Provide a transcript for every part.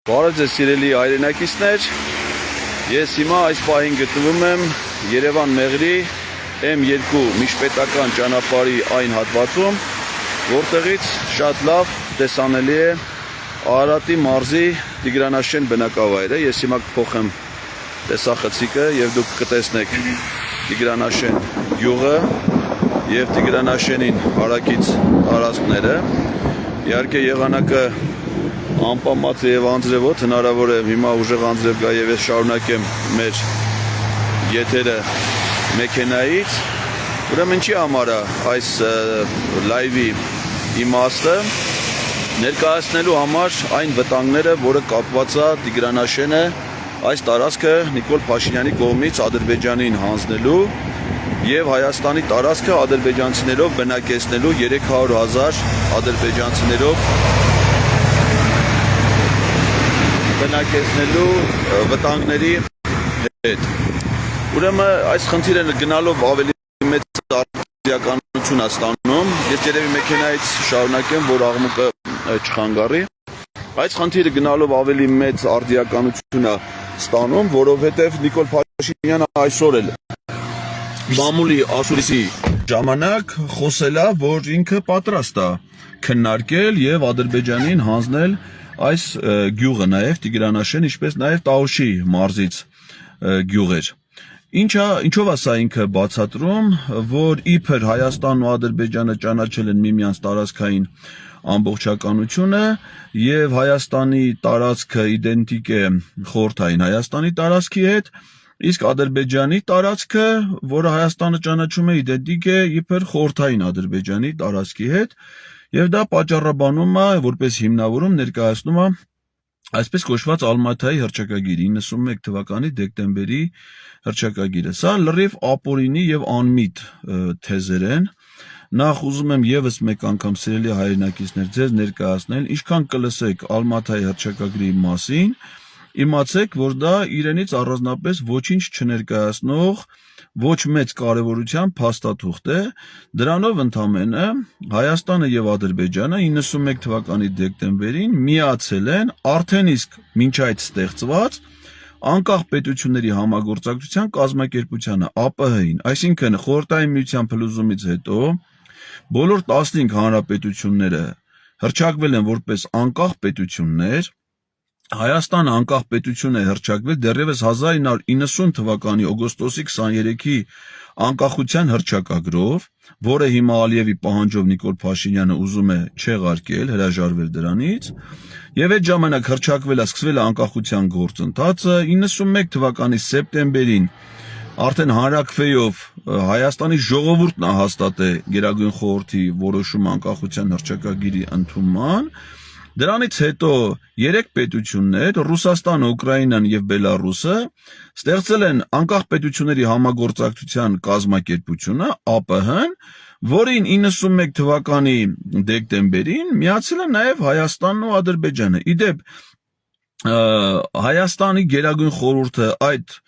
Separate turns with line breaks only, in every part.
Բարև ձեզ սիրելի հայրենակիցներ, ես հիմա այս պահին գտնվում եմ Երևան Մեղրի M2 միջպետական ճանապարհի այն հատվածում, որտեղից շատ լավ տեսանելի է Արարատի մարզի Տիգրանաշեն բնակավայրը։ Ես հիմա կփոխեմ տեսախցիկը եւ դուք կտեսնեք Տիգրանաշեն գյուղը եւ Տիգրանաշենին հարակից տարածքները։ Իհարկե եղանակը անպամած եւ անձրևոտ, հնարավոր է հիմա ուժեղ անձրև գա եւ ես շարունակեմ մեր եթերը մեքենայից։ Ուրեմն ինչի համար է այս լայվի իմաստը ներկայացնելու համար այն վտանգները, որը կապված է Տիգրանաշենը այս տարածքը Նիկոլ Փաշինյանի կողմից Ադրբեջանին հանձնելու եւ Հայաստանի տարածքը ադրբեջանցիներով բնակեցնելու 300,000 ադրբեջանցիներով բնակեցնելու վտանգների հետ։ Ուրեմն այս խնդիրը գնալով ավելի մեծ արդիականություն է ստանում։ Ես երևի մեքենայից շարունակեմ, որ աղմուկը չխանգարի։ Այս խնդիրը գնալով ավելի մեծ արդիականություն է ստանում, որովհետև Նիկոլ Փաշինյանը այսօր էլ մամուլի ասուլիսի ժամանակ խոսել է, որ ինքը պատրաստ է քննարկել եւ Ադրբեջանին հանձնել այս գյուղը, նաև Տիգրանաշեն, ինչպես նաև Տաուշի մարզից գյուղեր։ Ինչով է սա ինքը բացատրում, որ իբր Հայաստանն ու Ադրբեջանը ճանաչել են միմյանց տարածքային ամբողջականությունը եւ Հայաստանի տարածքը իդենտիկ է խորհրդային Հայաստանի տարածքի հետ, իսկ Ադրբեջանի տարածքը, որը Հայաստանը ճանաչում է, իդենտիկ է իբր խորհրդային Ադրբեջանի տարածքի հետ, եւ դա պատճառաբանում է, որպես հիմնավորում ներկայացնում է այսպես կոչված Ալմաթայի հռչակագիր 91 թվականի դեկտեմբերի հռչակագիրը։ Սա լրիվ ապօրինի եւ անմիտ թեզեր են։ Նախ ուզում եմ եւս մեկ անգամ սիրելի հայրենակիցներ ձեզ ներկայացնել, ինչքան կլսեք Ալմաթայի հռչակագրի մասին, իմացեք, որ դա իրենից առանձնապես ոչինչ չներկայացնող ոչ մեծ կարևորության փաստաթուղթ է։ Դրանով ընդամենը Հայաստանը եւ Ադրբեջանը 91 թվականի դեկտեմբերին միացել են արդեն իսկ մինչ այդ ստեղծված անկախ պետությունների համագործակցության կազմակերպությանը ԱՊՀ-ին, այսինքն խորհրդային միության փլուզումից հետո բոլոր 15 հանրապետությունները հռչակվել են որպես անկախ պետություններ։ Հայաստանը անկախ պետություն է հռչակվել դեռևս 1990 թվականի օգոստոսի 23-ի անկախության հռչակագրով, որը հիմա Ալիևի պահանջով Նիկոլ Փաշինյանը ուզում է չեղարկել, հրաժարվել դրանից, եւ այդ ժամանակ հռչակվել է, սկսվել է անկախության գործընթացը 91 թվականի սեպտեմբերին արդեն հանրաքվեով Հայաստանի ժողովուրդն է հաստատել Գերագույն խորհրդի որոշում անկախության հռչակագիրի ընդունման։ Դրանից հետո 3 պետություններ՝ Ռուսաստանը, Ուկրաինան եւ Բելարուսը, ստեղծել են անկախ պետությունների համագործակցության կազմակերպությունը ԱՊՀ-ն, որին 91 թվականի դեկտեմբերին միացել են նաեւ Հայաստանն ու Ադրբեջանը։ Իդեպ Հայաստանի Գերագույն խորհուրդը այդ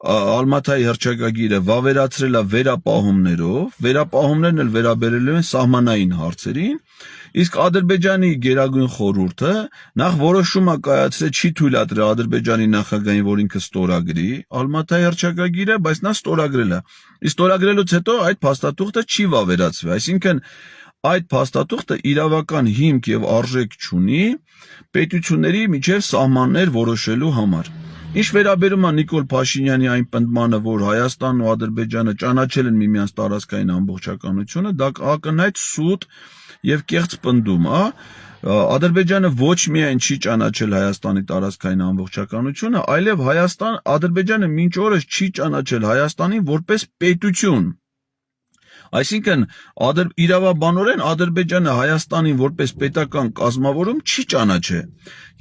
Ալմաթայի հռչակագիրը վավերացրել է վերապահումներով, վերապահումներն էլ վերաբերելու են սահմանային հարցերին, իսկ Ադրբեջանի Գերագույն խորհուրդը նախ որոշում է կայացրել չի թույլատրել Ադրբեջանի նախագահին, որ ինքը ստորագրի Ալմաթայի հռչակագիրը, բայց նա ստորագրել է։ Իսկ ստորագրելուց հետո այդ փաստաթուղթը չի վավերացվել, այսինքն այդ փաստաթուղթը իրավական հիմք եւ արժեք չունի պետությունների միջև սահմաններ որոշելու համար։ Ինչ վերաբերում է Նիկոլ Փաշինյանի այն պնդմանը, որ Հայաստանն ու Ադրբեջանը ճանաչել են միմյանց տարածքային ամբողջականությունը, դա ակնհայտ սուտ եւ կեղծ պնդում է։ Ադրբեջանը ոչ միայն չի ճանաչել Հայաստանի տարածքային ամբողջականությունը, այլև Ադրբեջանը մինչ օրս չի ճանաչել Հայաստանին որպես պետություն։ Այսինքն իրավաբանորեն Ադրբեջանը Հայաստանին որպես պետական կազմավորում չի ճանաչել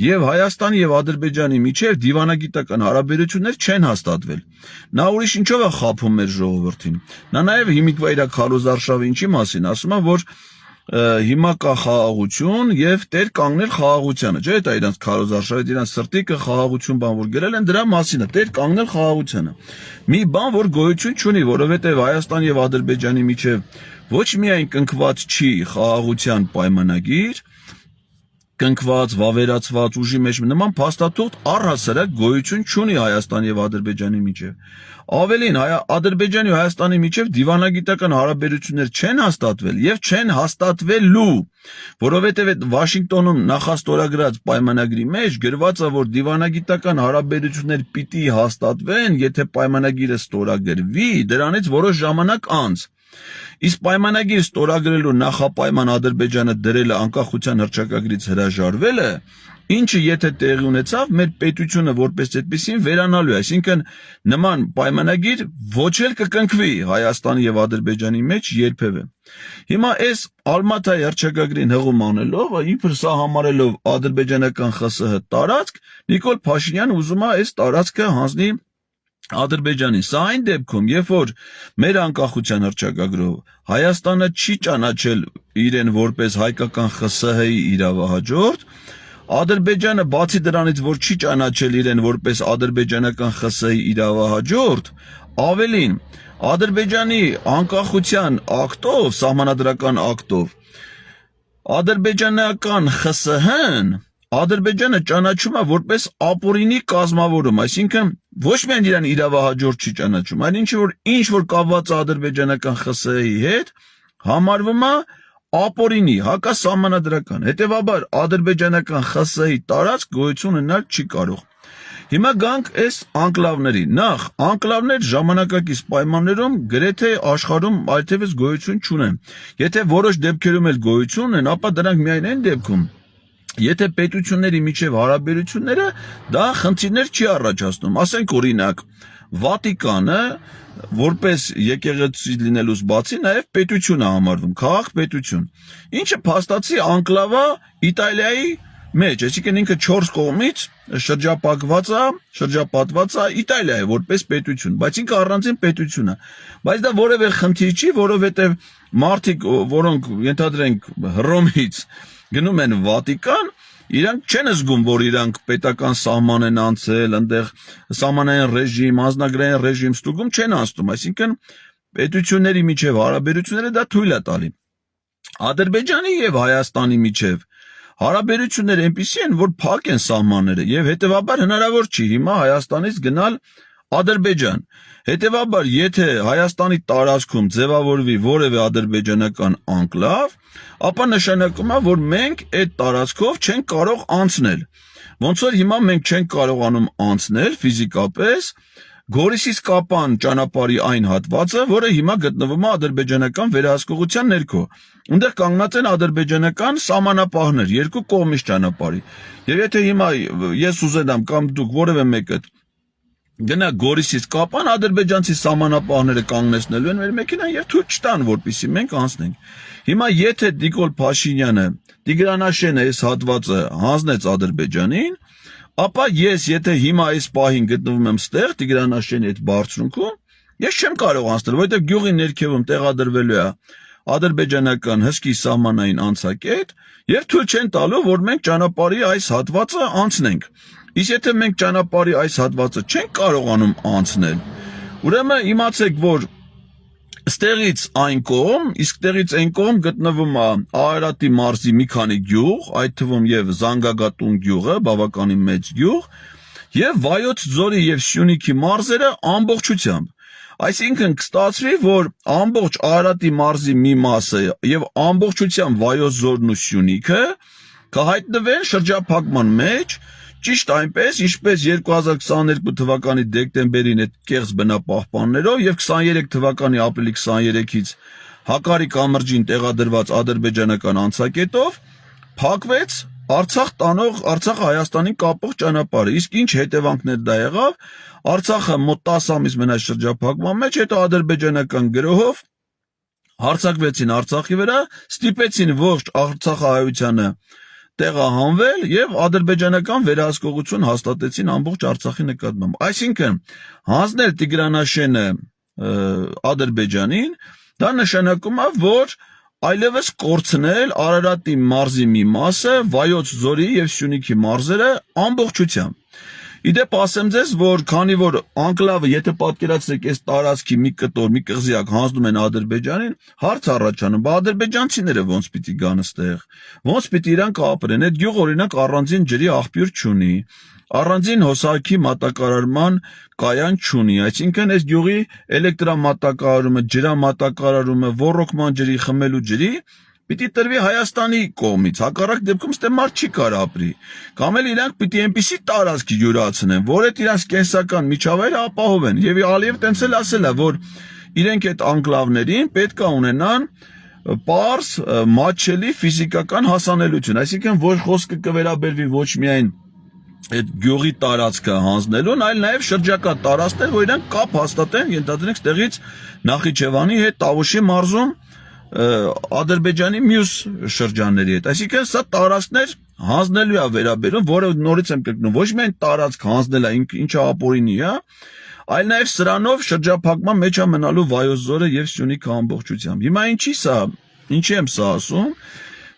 եւ Հայաստանի եւ Ադրբեջանի միջեւ դիվանագիտական հարաբերություններ չեն հաստատվել։ Նա ուրիշ ինչով է խաբում մեր ժողովրդին։ Նա նաեւ հիմիկվա իր քարոզարշավը ինչի մասին ասում է, որ հիմա կա խաղաղություն եւ տեր կանգնել խաղաղությանը, չէ՞, դա իրանց քարոզարշավը, իրանց սրտիկը խաղաղություն բան որ գրել են, դրա մասին է, տեր կանգնել խաղաղությանը։ Մի բան, որ գոյություն չունի, որովհետեւ Հայաստանի եւ Ադրբեջանի միջեւ ոչ միայն կնքված չի խաղաղության պայմանագիր, կնքված, վավերացված ուժի մեջ նման փաստաթուղթ առհասարակ գոյություն չունի Հայաստանի եւ Ադրբեջանի միջեւ։ Ավելին, Ադրբեջանի ու Հայաստանի միջեւ դիվանագիտական հարաբերություններ չեն հաստատվել եւ չեն հաստատվելու, որովհետեւ այդ Վաշինգտոնում նախաստորագրած պայմանագրի մեջ գրված է, որ դիվանագիտական հարաբերություններ պիտի հաստատվեն, եթե պայմանագիրը ստորագրվի, դրանից որոշ ժամանակ անց։ Իսկ պայմանագիր ստորագրելու նախապայման Ադրբեջանը դրել է անկախության հռչակագրից հրաժարվելը, ինչը եթե տեղի ունեցավ, մեր պետությունը որպես այդպեսին վերանալու է, այսինքն նման պայմանագիր ոչ էլ կկնքվի Հայաստանի եւ Ադրբեջանի մեջ երբևէ։ Հիմա այս Ալմատայի հռչակագրին հղում անելով, իբր սա համարելով ադրբեջանական ԽՍՀ տարածք, Նիկոլ Փաշինյանը ուզում է այս տարածքը հանձնի Ադրբեջանի։ Սա այն դեպքում, երբ որ մեր անկախության հռչակագրով Հայաստանը չի ճանաչել իրեն որպես հայկական ԽՍՀ-ի իրավահաջորդ, Ադրբեջանը բացի դրանից, որ չի ճանաչել իրեն որպես ադրբեջանական ԽՍՀ-ի իրավահաջորդ, ավելին, Ադրբեջանի անկախության ակտով, սահմանադրական ակտով, ադրբեջանական ԽՍՀ-ն Ադրբեջանը ճանաչում է որպես ապօրինի կազմավորում, այսինքն ոչ միայն իրան իրավահաջորդ չի ճանաչում, այլ ինչ որ կապված է ադրբեջանական ԽՍՀ-ի հետ, համարվում է ապօրինի, հակասահմանադրական։ Հետևաբար ադրբեջանական ԽՍՀ-ի տարածք գոյություն ունենալ չի կարող։ Հիմա գանք այս անկլավների։ Նախ, անկլավներ ժամանակակից պայմաններում գրեթե աշխարհում այլևս գոյություն չունեն։ Եթե որոշ դեպքերում էլ գոյություն ունեն, ապա դրանք միայն այն դեպքում, եթե պետությունների միջև հարաբերությունները դա խնդիրներ չի առաջացնում։ Ասենք օրինակ, Վատիկանը որպես եկեղեցի լինելուց բացի նաև պետություն է համարվում, քաղաք պետություն, ինչը փաստացի անկլավա Իտալիայի մեջ, այսինքն ինքը 4 կողմից շրջապատված է Իտալիայի որպես պետություն, բայց ինքը առանձին պետություն է։ Բայց դա որևէ խնդիր չի, որովհետև մարդիկ, որոնք ենթադրենք Հռոմից գնում են Վատիկան, իրանք չեն զգում, որ իրանք պետական սահման են անցել, այնտեղ սահմանային ռեժիմ, անձնագրային ռեժիմ ստուգում չեն անցնում, այսինքն պետությունների միջև հարաբերությունները դա թույլ է տալի։ Ադրբեջանի եւ Հայաստանի միջև հարաբերությունները այնպիսի են, որ փակ են սահմանները եւ հետեւաբար հնարավոր չի հիմա Հայաստանից գնալ Ադրբեջան։ Հետևաբար, եթե Հայաստանի տարածքում ձևավորվի որևէ ադրբեջանական անկլավ, ապա նշանակում է, որ մենք այդ տարածքով չենք կարող անցնել։ Ոնց որ հիմա մենք չենք կարողանում անցնել ֆիզիկապես Գորիսից Կապան ճանապարհի այն հատվածը, որը հիմա գտնվում է ադրբեջանական վերահսկողության ներքո։ Այնտեղ կանգնած են ադրբեջանական սահմանապահներ երկու կողմից ճանապարհի։ Եվ եթե հիմա ես ուզենամ կամ դուք որևէ մեկը գնա Գորիսից Կապան, ադրբեջանցի սահմանապահները կանգնեցնելու են մեր մեքենան եւ թույլ չտան, որպեսզի մենք անցնենք։ Հիմա եթե Նիկոլ Փաշինյանը Տիգրանաշենը այս հատվածը հանձնեց Ադրբեջանին, ապա ես եթե հիմա այս պահին գտնվում եմ ստեղ Տիգրանաշենի այդ բարձունքում, ես չեմ կարող անցնել, որովհետեւ գյուղի ներքևում տեղադրվելու է ադրբեջանական հսկի սահմանային անցակետ եւ թույլ չեն տալու, որ մենք ճանապարհի այս հատվածը անցնենք։ Իսկ եթե մենք ճանապարհի այս հատվածը չենք կարողանում անցնել, ուրեմն իմացեք, որ ստեղից այն կողմ, իսկ տեղից այն կողմ գտնվում է Արարատի մարզի մի քանի գյուղ, այդ թվում եւ Զանգագատուն գյուղը, բավականին մեծ գյուղ, եւ Վայոց ձորի եւ Սյունիքի մարզերը ամբողջությամբ։ Այսինքն կստացվի, որ ամբողջ Արարատի մարզի մի մասը եւ ամբողջությամբ Վայոց ձորն ու Սյունիքը կհայտնվեն շրջափակման մեջ, ճիշտ այնպես, ինչպես 2022 թվականի դեկտեմբերին այդ կեղծ բնապահպաններով եւ 23 թվականի ապրիլի 23-ից Հակարի կամրջին տեղադրված ադրբեջանական անցակետով փակվեց Արցախը Հայաստանին կապող ճանապարհը։ Իսկ ինչ հետևանքներ դա եղավ, Արցախը մոտ 10 ամիս մնաց շրջափակման մեջ, հետո ադրբեջանական գրոհով հարձակվեցին Արցախի վրա, ստիպեցին ողջ Արցախահայությանը տեղահանվել եւ ադրբեջանական վերահսկողություն հաստատեցին ամբողջ Արցախի նկատմամբ։ Այսինքն հանձնել Տիգրանաշենը Ադրբեջանին, դա նշանակում է, որ այլևս կորցնել Արարատի մարզի մի մասը, Վայոց ձորի եւ Սյունիքի մարզերը ամբողջությամբ։ Իդեպ ասեմ ձեզ, որ քանի որ անկլավը, եթե պատկերացրեք այս տարածքի մի կտոր, մի կղզիակ հանձնում են Ադրբեջանին, հարց առաջանում, բա ադրբեջանցիները ոնց պիտի գան այստեղ, ոնց պիտի իրանք ապրեն, այդ գյուղը օրինակ առանձին ջրի աղբյուր չունի, առանձին հոսանքի մատակարարման կայան չունի, այսինքն այս գյուղի էլեկտրամատակարարումը, ջրամատակարարումը, ոռոգման ջրի, խմելու ջրի պիտի տրվի Հայաստանի կողմից, հակառակ դեպքում ստե մարդ չի կար ապրի, կամ էլ իրանք պիտի այնպիսի տարածք յուրացնեն, որ այդ իրանք կենսական միջավայրը ապահովեն, եւ Ալիև տենց էլ ասել է, որ իրենք այդ անկլավներին պետք է ունենան պարզ, մատչելի ֆիզիկական հասանելիություն, այսինքն ոչ խոսքը կվերաբերվի ոչ միայն այդ գյուղի տարածքը հանձնելուն, այլ նաև շրջակա տարածքներ, որ իրանք կապ հաստատեն, ենթադրենք ստեղից Նախիջևանի հետ Տավուշի մարզում Ադրբեջանի մյուս շրջանների հետ, այսինքն սա տարածքներ հանձնելու է վերաբերում, որը նորից եմ կրկնում, ոչ միայն տարածք հանձնելը ինչը ապօրինի է, այլ նաև սրանով շրջափակման մեջ է մնալու Վայոց ձորը եւ Սյունիքը ամբողջությամբ։ Հիմա ինչի եմ սա ասում,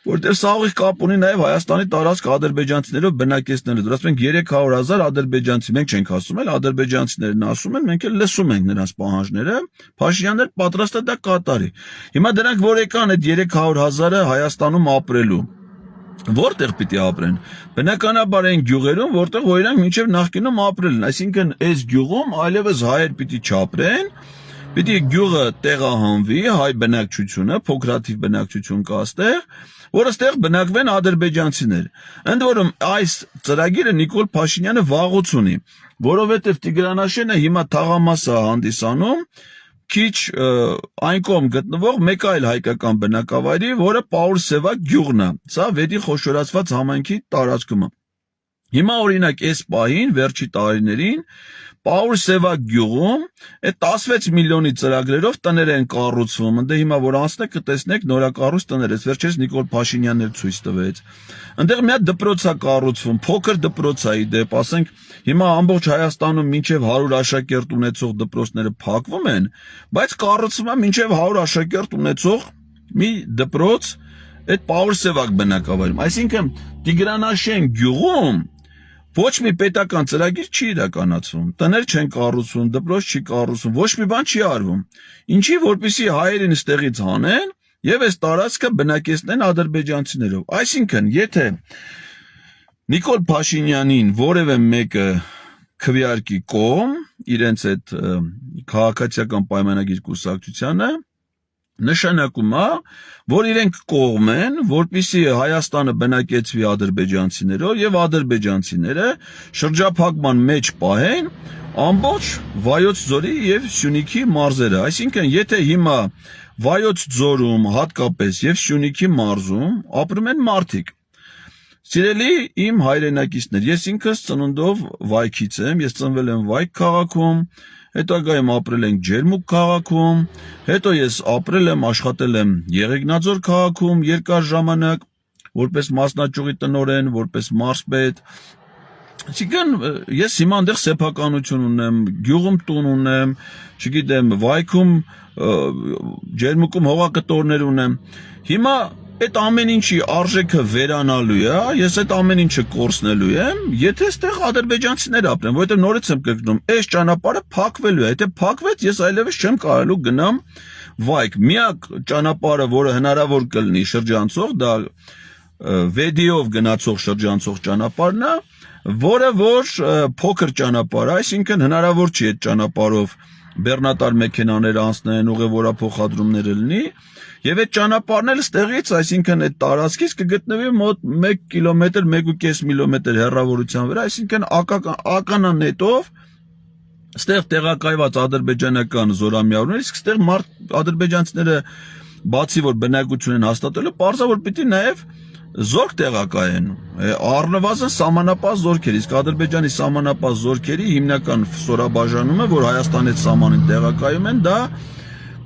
որտեղ սա ուղիղ կապ ունի նաև Հայաստանի տարածք ադրբեջանցիներով բնակեցնելու, դրանց մենք 300,000 ադրբեջանցի, մենք չենք ասում, այլ ադրբեջանցիներն ասում են, մենք էլ լսում ենք նրանց պահանջները, Փաշինյանն պատրաստ է դա կատարի։ Հիմա դրանք որ եկան այդ 300,000-ը Հայաստանում ապրելու, որտեղ պիտի ապրեն։ Բնականաբար այն գյուղերում, որտեղ որ իրանք մինչև նախկինում ապրել են, այսինքն այս գյուղում այլևս հայեր պիտի չապրեն, պիտի գյուղը տեղահանվի, հայ բնակչությունը, փոքրաթիվ բնակչություն կա այստեղ, որ այստեղ բնակվեն ադրբեջանցիներ։ Ընդ որում այս ծրագիրը Նիկոլ Փաշինյանը վաղուց ունի, որովհետև Տիգրանաշենը հիմա թաղամաս է հանդիսանում քիչ այն կողմ գտնվող մեկ այլ հայկական բնակավայրի, որը Պաուլ-Սևակ գյուղն է։ Սա վետի խոշորացված համայնքի տարածքում է։ Հիմա օրինակ այս պահին, վերջի տարիներին Պաուլ-Սևակ գյուղում այդ 16 միլիոնի ծրագրերով տներ են կառուցվում, ընդ հիմա որ անցնեք կտեսնեք նորակառույց տներ, վերջերս Նիկոլ Փաշինյանն էլ ցույց տվեց։ Այնտեղ մի հատ դպրոց է կառուցվում, փոքր դպրոց է իդեպ, ասենք հիմա ամբողջ Հայաստանում մինչև 100 աշակերտ ունեցող դպրոցները փակվում են, բայց կառուցվում է մինչև 100 աշակերտ ունեցող մի դպրոց այդ Պաուլ-Սևակ բնակավայրում։ Այսինքն Տիգրանաշեն գյուղում ոչ մի պետական ծրագիր չի իրականացվում, տներ չեն կառուցվում, դպրոց չի կառուցվում, ոչ մի բան չի արվում։ Ինչի, որպեսզի հայերին ստեղից հանեն եւ այս տարածքը բնակեցնեն ադրբեջանցիներով։ Այսինքն, եթե Նիկոլ Փաշինյանին որևէ մեկը քվեարկի կողմ իրենց այդ քաղաքացիական պայմանագիր կուսակցությանը, նշանակում է, որ իրենք կողմ են, որպեսզի Հայաստանը բնակեցվի ադրբեջանցիներով եւ ադրբեջանցիները շրջափակման մեջ պահեն ամբողջ Վայոց ձորի եւ Սյունիքի մարզերը։ Այսինքն, եթե հիմա Վայոց ձորում, հատկապես եւ Սյունիքի մարզում ապրում են մարդիկ, սիրելի իմ հայրենակիցներ, ես ինքս ծնունդով Վայքից եմ, ես ծնվել եմ Վայք քաղաքում, հետագայում ապրել ենք Ջերմուկ քաղաքում, հետո ես ապրել եմ, աշխատել եմ Եղեգնաձոր քաղաքում երկար ժամանակ, որպես մասնաճյուղի տնօրեն, որպես մարզպետ։ Այսինքն ես հիմա այնտեղ սեփականություն ունեմ, գյուղում տուն ունեմ, չգիտեմ, Վայքում, Ջերմուկում հողակտորներ ունեմ։ Հիմա այդ ամեն ինչի արժեքը վերանալու է, ես այդ ամեն ինչը կորցնելու եմ, եթե այստեղ ադրբեջանցիներ ապրեն, որովհետև նորից եմ կրկնում, այս ճանապարհը փակվելու է, եթե փակվեց, ես այլևս չեմ կարելու գնամ Վայք։ Միակ ճանապարհը, որը հնարավոր կլինի շրջանցող, դա վեդիով գնացող շրջանցող ճանապարհն է, որը որ փոքր ճանապարհ է, այսինքն հնարավոր չի այդ ճանապարհով բեռնատար մեքենաներ անցնեն, ուղևորափոխադրումներ լինի, եւ այդ ճանապարհն էլ ստեղից, այսինքն այդ տարածքից կգտնվի մոտ 1 կիլոմետր, 1.5 կիլոմետր հեռավորության վրա, այսինքն ականանետով ստեղ տեղակայված ադրբեջանական զորամիավորներ, իսկ ստեղ ադրբեջանցիները բացի որ բնակություն են հաստատելու, պարզավոր պիտի նաեւ զորք տեղակայեն, առնվազն սահմանապահ զորքեր, իսկ Ադրբեջանի սահմանապահ զորքերի հիմնական ստորաբաժանումը, որ Հայաստանի հետ սահմանին տեղակայում են, դա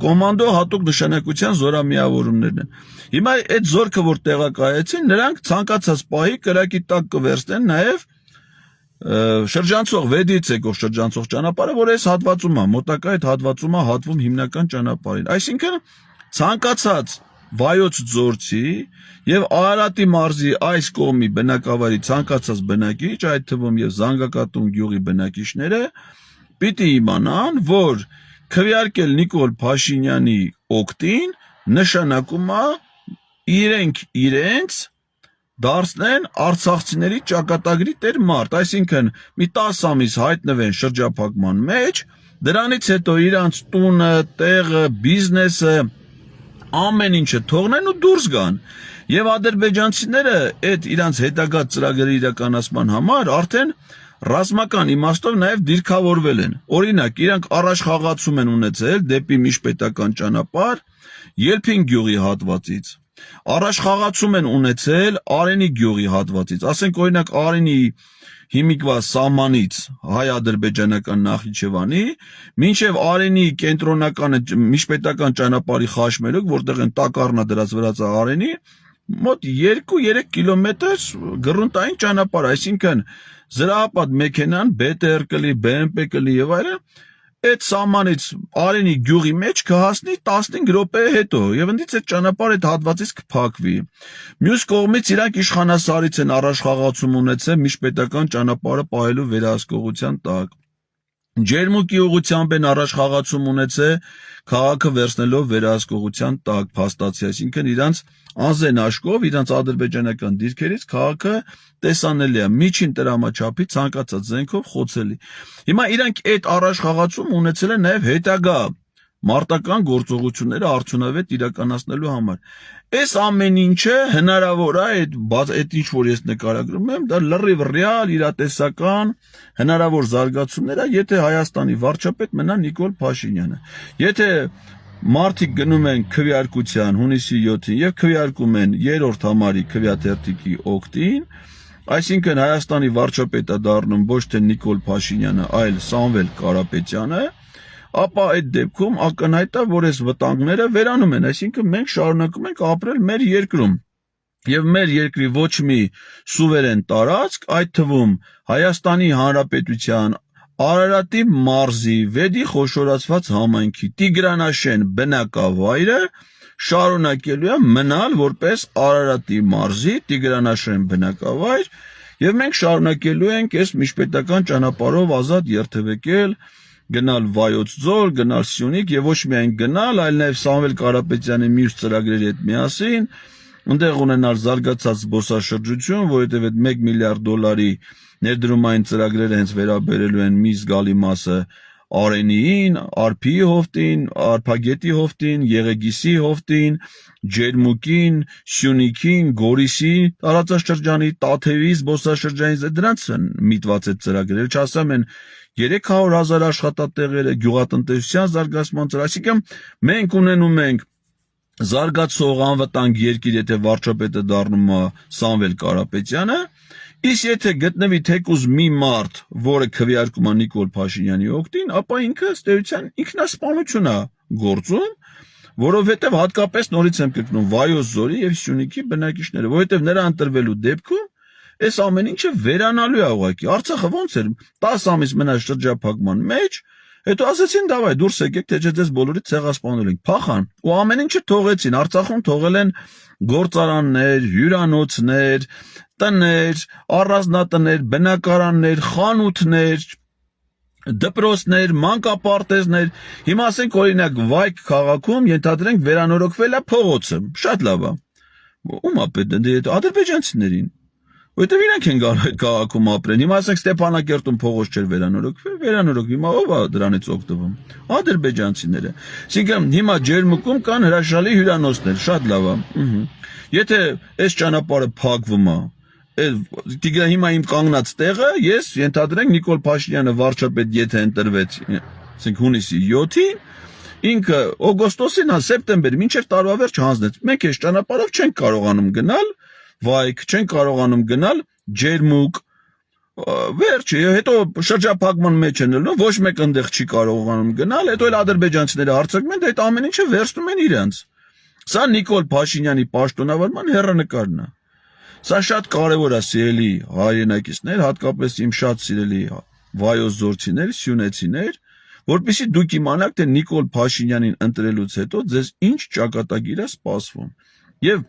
կոմանդո հատուկ նշանակության զորամիավորումներն են։ Հիմա այդ զորքը որ տեղակայեցին, նրանք ցանկացած պահի կրակի տակ կվերցնեն նաև շրջանցող վեդից եկող շրջանցող ճանապարհը, որ այս հատվածում է, մոտակա այդ հատվածում է հատվում հիմնական ճանապարհին։ Այսինքն ցանկացած Վայոց ձորցի եւ Արարատի մարզի այս կողմի բնակավայրի ցանկացած բնակիչ, այդ թվում եւ Զանգակատուն գյուղի բնակիչները պիտի իմանան, որ քվեարկել Նիկոլ Փաշինյանի օգտին նշանակում է իրենց դարձնեն արցախցիների ճակատագրի տեր մարդ, այսինքն մի 10 ամիս հայտնվեն շրջափակման մեջ, դրանից հետո իրանց տունը, տեղը, բիզնեսը, ամեն ինչը թողնեն ու դուրս գան։ Եվ ադրբեջանցիները այդ իրանց հետագա ծրագրերի իրականացման համար արդեն ռազմական իմաստով նաև դիրքավորվել են։ Օրինակ, իրանք առաջխաղացում են ունեցել դեպի միջպետական ճանապարհ Ելփին գյուղի հատվածից։ Առաջխաղացում են ունեցել Արենի գյուղի հատվածից, ասենք օրինակ Արենի հիմիկվա սահմանից հայ-ադրբեջանական Նախիջևանի, մինչև Արենի կենտրոնականը միջպետական ճանապարհի խաչմերուկ, որտեղ են տակառնա դրած վրացը Արենի, մոտ 2-3 կիլոմետր գրունտային ճանապարհ, այսինքն զրահապատ մեքենան, BTR կլի, BMP կլի եւ այլն, այդ սահմանից Արենի գյուղի մեջ կհասնի 15 րոպե հետո եւ ընդից այդ ճանապարհը այդ հատվածից կփակվի։ Մյուս կողմից իրանք իշխանասարից են առաջխաղացում ունեցել միջպետական ճանապարհը պահելու վերահսկողության տակ։ Ջերմուկի ուղղությամբ են առաջխաղացում ունեցել քաղաքը վերցնելով վերահսկողության տակ փաստացի, այսինքն իրանց անզեն աշկով, իրանց ադրբեջանական դիրքերից քաղաքը տեսանելի է միջին տրամաչափի ցանկացած զենքով խոցելի։ Հիմա իրանք այդ առաջխաղացում ունեցել են նաև հետագա մարտական գործողությունները արդյունավետ իրականացնելու համար։ Այս ամեն ինչը հնարավոր է այդ ինչ որ ես նկարագրում եմ, դա լրիվ ռեալ իրատեսական հնարավոր զարգացումներ է, եթե Հայաստանի վարչապետ մնա Նիկոլ Փաշինյանը։ Եթե մարդիկ գնում են քվեարկության հունիսի 7-ին եւ քվեարկում են երրորդ համարի քվեաթերթիկի օգտին, այսինքն Հայաստանի վարչապետը դառնում ոչ թե Նիկոլ Փաշինյանը, այլ Սամվել Կարապետյանը, ապա այդ դեպքում ակնհայտ է, որ այս վտանգները վերանում են, այսինքն մենք շարունակում ենք ապրել մեր երկրում։ Եվ մեր երկրի ոչ մի սուվերեն տարածք, այդ թվում Հայաստանի Հանրապետության Արարատի մարզի Վեդի խոշորացված համայնքի Տիգրանաշեն բնակավայրը շարունակելու է մնալ որպես Արարատի մարզի Տիգրանաշեն բնակավայր, եւ մենք շարունակելու ենք այս միջպետական ճանապարհով ազատ երթևեկել, գնալ Վայոց ձոր, գնալ Սյունիք եւ ոչ միայն գնալ, այլ նաեւ Սամվել Կարապետյանի մյուս ծրագրերի հետ միասին այնտեղ ունենալ զարգացած զբոսաշրջություն, որովհետեւ այդ 1 միլիարդ դոլարի ներդրումային ծրագրերը հենց վերաբերելու են մի զգալի մասը Արենիին, Արփիի հովտին, Արփագետի հովտին, Եղեգիսի հովտին, Ջերմուկին, Սյունիքին, Գորիսի տարածաշրջանի, Տաթևի զբոսաշրջանի դրանց են միտված այդ ծրագրերը, չասեմ են 300,000 աշխատատեղերը, գյուղատնտեսության զարգացման ծրագիր, այսինքն մենք ունենում ենք զարգացող անվտանգ երկիր, եթե վարչապետը դառնում է Սամվել Կարապետյանը, իսկ եթե գտնվի թեկուզ մի մարդ, որը քվեարկում է Նիկոլ Փաշինյանի օգտին, ապա ինքը ըստ էության ինքնասպանություն է գործում, որովհետև հատկապես նորից եմ կրկնում Վայոց ձորի եւ Սյունիքի բնակիչները, որովհետև նրա ընտրվելու դեպքում այս ամեն ինչը վերանալու է ուղղակի։ Արցախը ոնց էր 10 ամիս մնաց շրջափակման մեջ, հետո ասեցին դավայ դուրս եկեք, թե չէ ձեզ բոլորից ցեղասպանել ենք, փախան ու ամեն ինչը թողեցին, Արցախում թողել են գործարաններ, հյուրանոցներ, տներ, առանձնատներ, բնակարաններ, խանութներ, դպրոցներ, մանկապարտեզներ։ Հիմա ասենք օրինակ Վայք քաղաքում ենթադրենք վերանորոգվել է փողոցը, շատ լավ է։ Ում է պետք ադրբեջանցիներին, որովհետև իրանք են գալու այդ քաղաքում ապրեն։ Հիմա ասենք Ստեփանակերտում փողոց չէր վերանորոգվի, հիմա ով է դրանից օգտվում։ Ադրբեջանցիները։ Այսինքն հիմա Ջերմուկում կան հրաշալի հյուրանոցներ, շատ լավ է։ Եթե այս ճանապարհը փակվում է, հիմա իմ կանգնած տեղը, ես ենթադրենք Նիկոլ Փաշինյանը վարչապետ եթե ընտրվեց, ասենք հունիսի 7-ին, ինքը օգոստոսին, սեպտեմբեր, մինչև տարվա վերջ հանձնեց։ Մենք այս ճանապարհով չենք կարողանում գնալ Վայք, չենք կարողանում գնալ Ջերմուկ, վերջը, հետո շրջափակման մեջ են լինում, ոչ մեկ այնտեղ չի կարողանում գնալ, հետո էլ ադրբեջանցիները հարցակում են, այդ ամեն ինչը վերցնում են իրենց։ Սա Նիկոլ Փաշինյանի պաշտոնավարման հեռանկարն է։ Սա շատ կարևոր է, սիրելի հայրենակիցներ, հատկապես իմ շատ սիրելի Վայոց ձորցիներ, սյունեցիներ, որպեսզի դուք իմանաք, թե Նիկոլ Փաշինյանին ընտրելուց հետո ձեզ ինչ ճակատագիր է սպասվում։ Եվ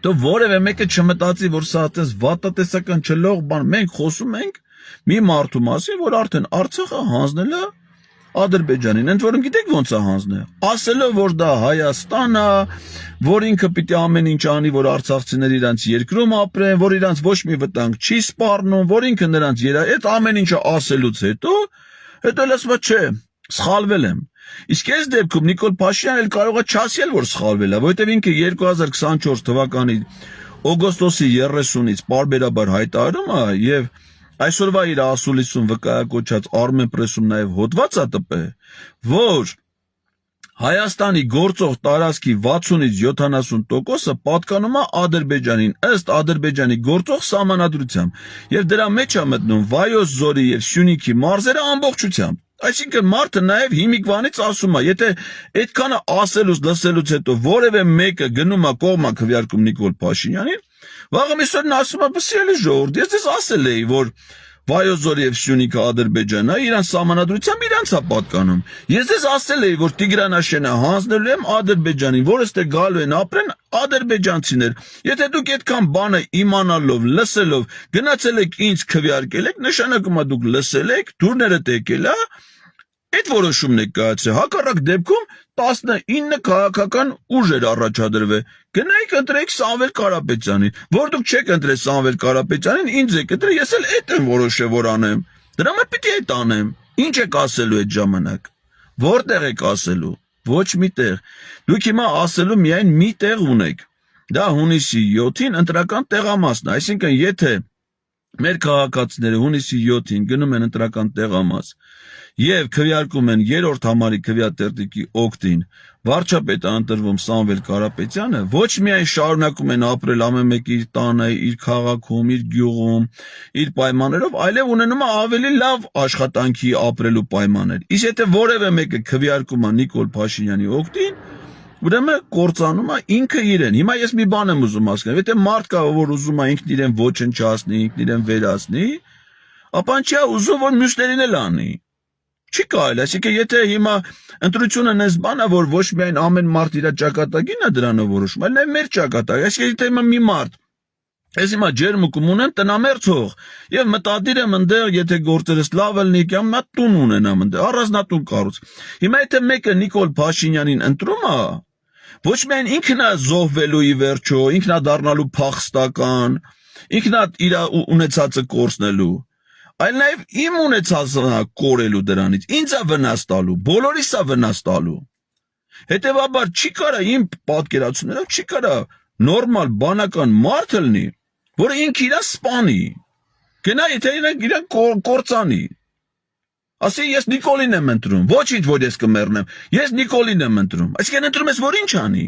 դու որևէ մեկը չմտածի, որ սա այդպես վատատեսական չլող բան, մենք խոսում ենք մի մարդու մասին, որ արդեն Արցախը հանձնել է Ադրբեջանին, ընդ որում գիտեք ոնց է հանձնել, ասելով, որ դա Հայաստան է, որ ինքը պիտի ամեն ինչ անի, որ արցախցիները իրանց երկրում ապրեն, որ իրանց ոչ մի վտանգ չի սպառնում, որ ինքը նրանց այդ ամեն ինչը ասելուց հետո լսվում է, չէ, սխալվել եմ։ Իսկ այս դեպքում Նիկոլ Փաշինյանն էլ կարող է չասել, որ սխալվել է, որովհետև ինքը 2024 թվականի օգոստոսի 30-ից պարբերաբար հայտարարում է եւ այսօրվա իր ասուլիսում վկայակոչած Armenpress-ում նաև հոդված է տպել, որ Հայաստանի գործող տարածքի 60-ից 70%-ը պատկանում է Ադրբեջանին, ըստ Ադրբեջանի գործող սահմանադրությամբ, եւ դրա մեջ է մտնում Վայոց ձորի եւ Սյունիքի մարզերը ամբողջությամբ։ Այսինքն մարդը նաև հիմիկվանից ասում է, եթե այդքանը ասելուց լսելուց հետո որևէ մեկը գնում է կողմա քվեարկում Նիկոլ Փաշինյանին, վաղը միսօրն ասում է, «Բսիելի ժողովուրդ, ես ձեզ ասել էի, որ Վայոց ձորի եւ Սյունիքը Ադրբեջանն է, իրանց սահմանադրությամբ իրանց է պատկանում։ Ես ձեզ ասել էի, որ Տիգրանաշենը հանձնելու եմ Ադրբեջանին, որը ստե գալու են ապրեն ադրբեջանցիներ։ Եթե դուք այդքան բանը իմանալով, լսելով, գնացել եք ինձ քվեարկել եք, նշանակում է դուք լսել եք, դուրներդ եկել է, այդ որոշումն եք կայացրել։ Հակառակ դեպքում 19 քաղաքական ուժեր առաջադրվել։ Գնայիք ընտրեք Սամվել Կարապետյանին, որ դուք չեք ընտրել Սամվել Կարապետյանին, ինձ եք ընտրել, ես էլ այդ եմ որոշել, որ անեմ։ Դրա համար պիտի այդ անեմ։ Ինչ եք ասելու այդ ժամանակ։ Որտեղ եք ասելու։ Ոչ մի տեղ։ Դուք հիմա ասելու միայն մի տեղ ունեք։ Դա հունիսի 7-ին ընտրական տեղամասն է, այսինքն եթե մեր քաղաքացիները հունիսի 7-ին գնում են ընտրական տեղամաս եւ քվեարկում են երրորդ համարի քվեատերտիկի օգտին վարչապետը ընտրվում Սամվել Կարապետյանը, ոչ միայն շարունակում են ապրել ամեն մեկը իր տանը, իր քաղաքում, իր գյուղում, իր պայմաններով, այլև ունենում է ավելի լավ աշխատանքի ապրելու պայմաններ։ Իսկ եթե որևէ մեկը քվեարկում է Նիկոլ Փաշինյանի օգտին, ուրեմն կործանում է ինքը իրեն։ Հիմա ես մի բան եմ ուզում հասկանալ, եթե մարդ կա, որ ուզում է ինքն իրեն ոչնչացնի, ինքն իրեն վերացնի, ապա չի ուզում, որ մյուսներին էլ անի։ Չի կարելի, այսինքն եթե հիմա ընտրությունը նես բան է, որ ոչ միայն ամեն մարդ իր ճակատագիրն է դրանով որոշում, այլ նաև մեր ճակատագիրը։ Այսինքն եթե հիմա մի մարդ ես հիմա ջերմուկում ունեմ տնամերձող եւ մտադիր եմ ընդեղ, եթե գործերս լավ լինի, կամ մատ տուն ունենամ ընդեղ, առանձնատուն կառուց։ Հիմա եթե մեկը Նիկոլ Փաշինյանին ընտրում է, ոչ միայն ինքն է զոհվելու ի վերջո, ինքն է դառնալու փախստական, ինքն է իր ունեցածը կորցնելու, այլ նաև իմ ունեցածը կորելու դրանից, ինձ է վնաս տալու, բոլորիս է վնաս տալու։ Հետևաբար չի կարա իմ պատկերացումներով չի կարա նորմալ բանական մարդ լինի, որը ինքը իրան սպանի, գնա եթե իրան կործանի, ասի ես Նիկոլին եմ ընտրում, ոչինչ որ ես կմեռնեմ, ես Նիկոլին եմ ընտրում, այսինքն ընտրում ես որ ինչ անի,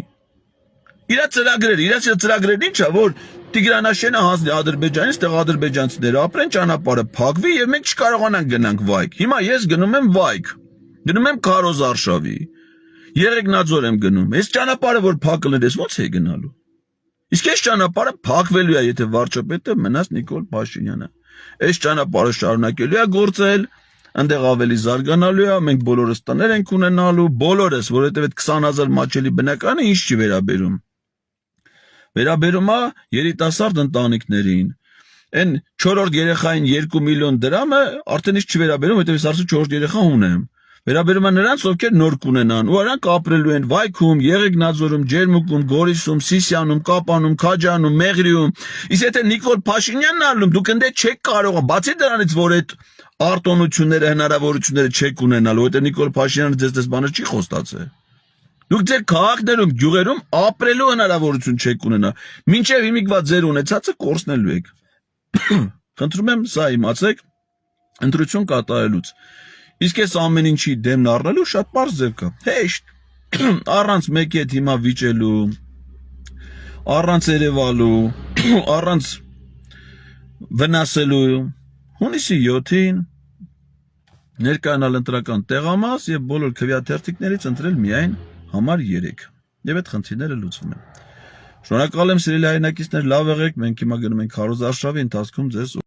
իր ծրագրերն ինչ է, որ Տիգրանաշենը հանձնի Ադրբեջանից, տեղ ադրբեջանցիները ապրեն, ճանապարհը փակվի եւ մենք չկարողանանք գնանք Վայք։ Հիմա ես գնում եմ Վայք, գնում եմ Քարոզ Արշավի, Եղեգնաձոր եմ գնում, այս ճանապարհը որ փակել ես ո՞նց է գնալու։ Իսկ այս ճանապարհը փակվելու է, եթե վարչապետը մնաց Նիկոլ Փաշինյանը։ Այս ճանապարհը շարունակելու է գործել, այնտեղ ավելի զարգանալու է, մենք բոլորս տներ ենք ունենալու, բոլորս, որովհետև այդ 20,000 մաչելի բնականը ինչ չի վերաբերում։ Վերաբերում է երիտասարդ ընտանիքներին։ Այն 4-րդ երեխային 2 միլիոն դրամը արդեն ինչ չվերաբերում, որովհետև ես արդեն 4 երեխա ունեմ։ Վերաբերում է նրանց, ովքեր նոր կունենան, ու նրանք ապրելու են Վայքում, Եղեգնաձորում, Ջերմուկում, Գորիսում, Սիսիանում, Կապանում, Քաջանում, Մեղրիում։ Իսկ եթե Նիկոլ Փաշինյանն ալում, դուք ընդ չեք կարող, բացի դրանից, որ այդ արտոնությունները, հնարավորությունները չեք ունենալու, որովհետև Նիկոլ Փաշինյանը ձեզ բանը չի խոստացել։ Դուք ձեր քաղաքներում, գյուղերում ապրելու հնարավորություն չեք ունենա։ Մինչև հիմիկվա ձեր ունեցածը կորցնելու եք։ Խնդրում եմ, սա իմացեք, ընտրություն կատարելուց։ Իսկ այս ամեն ինչի դեմն առնելու շատ պարզ ձև կա։ Հեշտ, առանց մեկի հետ հիմա վիճելու, առանց երևալու, առանց վնասելու, հունիսի 7-ին ներկայանալ ընտրական տեղամաս եւ բոլոր քվեաթերթիկներից ընտրել միայն համար 3 եւ այդ խնդիրները լուծվում են։ Շնորհակալ եմ սիրելի հայրենակիցներ, լավ եղեք, մենք հիմա գնում ենք Քարոզ Արշավի, ընթացքում ձեզ